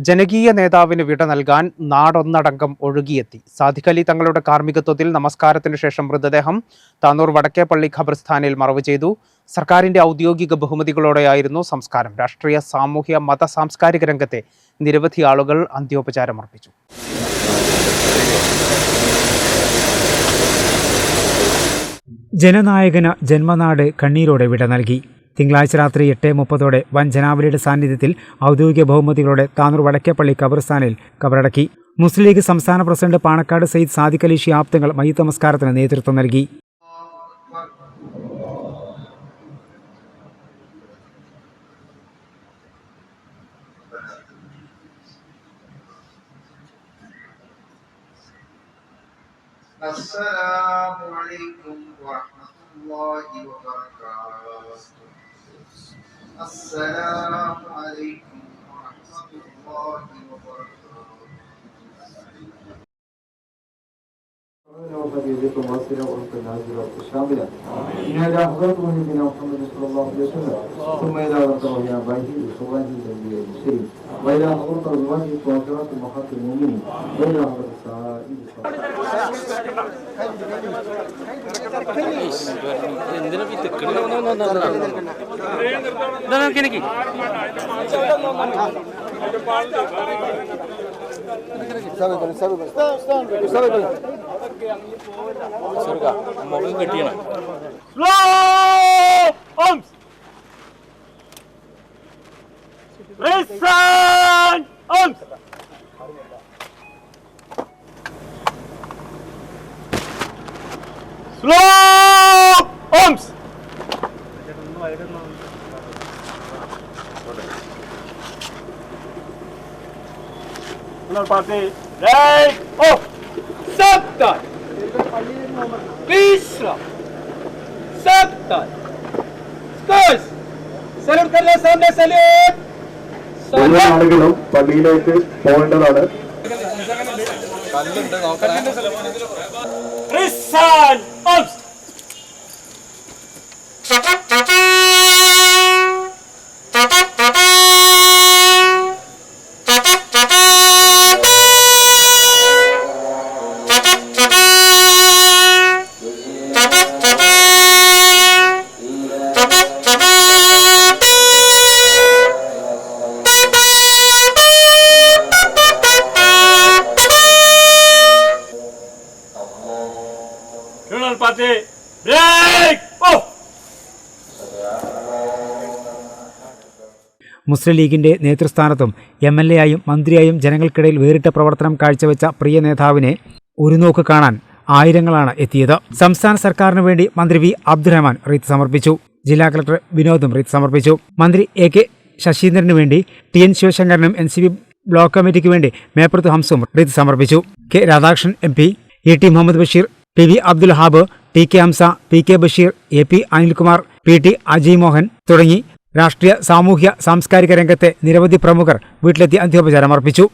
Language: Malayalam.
ജനകീയ നേതാവിന് വിട നൽകാൻ നാടൊന്നടങ്കം ഒഴുകിയെത്തി. സാദിഖ് അലി തങ്ങളുടെ കാർമ്മികത്വത്തിൽ നമസ്കാരത്തിന് ശേഷം മൃതദേഹം താനൂർ വടക്കേപ്പള്ളി ഖബർസ്ഥാനിൽ മറവ് ചെയ്തു. സർക്കാരിന്റെ ഔദ്യോഗിക ബഹുമതികളോടെയായിരുന്നു സംസ്കാരം. രാഷ്ട്രീയ, സാമൂഹ്യ, മത, സാംസ്കാരിക രംഗത്തെ നിരവധി ആളുകൾ അന്ത്യോപചാരമർപ്പിച്ചു. ജനനായകന് ജന്മനാട് കണ്ണീരോടെ വിട നൽകി. തിങ്കളാഴ്ച രാത്രി 8:30 വൻ ജനാവലിയുടെ സാന്നിധ്യത്തിൽ ഔദ്യോഗിക ബഹുമതികളോടെ താനൂർ വടക്കേപ്പള്ളി ഖബർസ്ഥാനിൽ കബറടക്കി. മുസ്ലിം ലീഗ് സംസ്ഥാന പ്രസിഡന്റ് പാണക്കാട് സയ്യിദ് സാദിഖ് അലി ശിഹാബ് തങ്ങൾ മയ്യിത്ത് നമസ്കാരത്തിന് നേതൃത്വം നൽകി. അസ്സലാമു അലൈക്കും വറഹ്മത്തുള്ളാഹി വബറകാതുഹു. അസ്സലാമു അലൈക്കും വറഹ്മത്തുള്ളാഹി വബറകാതുഹു. واصلة وأنت نازلة شاملة إلى حضرة نبينا محمد صلى الله عليه وسلم ثم إلى رسول الله أبائه وإخوانه الأنبياء المرسلين وإلى حضرة أزواجه وعشرات أمهات المؤمنين وإلى حضرة السائر Party, right, off, Sabta, Pisra, Sabta, Scores, Salute कर ले सामने salute. എല്ലാ ആളുകളും പള്ളിയിലേക്ക് പോകേണ്ടതാണ്. Rissan, off. Party, break, off. മുസ്ലിം ലീഗിന്റെ നേതൃസ്ഥാനത്തും MLA ആയും മന്ത്രിയായും ജനങ്ങൾക്കിടയിൽ വേറിട്ട പ്രവർത്തനം കാഴ്ചവെച്ച പ്രിയ നേതാവിനെ ഒരു നോക്ക് കാണാൻ ആയിരങ്ങളാണ് എത്തിയത്. സംസ്ഥാന സർക്കാരിനു വേണ്ടി മന്ത്രി വി അബ്ദുറഹ്മാൻ റീത്ത് സമർപ്പിച്ചു. ജില്ലാ കളക്ടർ വിനോദും റീത്ത് സമർപ്പിച്ചു. മന്ത്രി AK ശശീന്ദ്രനു വേണ്ടി TN ശിവശങ്കരനും NCP ബ്ലോക്ക് കമ്മിറ്റിക്ക് വേണ്ടി മേപ്പുറത്ത് ഹംസും റീത്ത് സമർപ്പിച്ചു. K Radhakrishnan MP, ET Muhammad Basheer, PV Abdul ഹാബ്, TK Hamsa, PK Basheer, AP Anilkumar, PT Ajay Mohan തുടങ്ങി രാഷ്ട്രീയ, സാമൂഹ്യ, സാംസ്കാരിക രംഗത്തെ നിരവധി പ്രമുഖർ വീട്ടിലെത്തി അന്ത്യോപചാരം അർപ്പിച്ചു.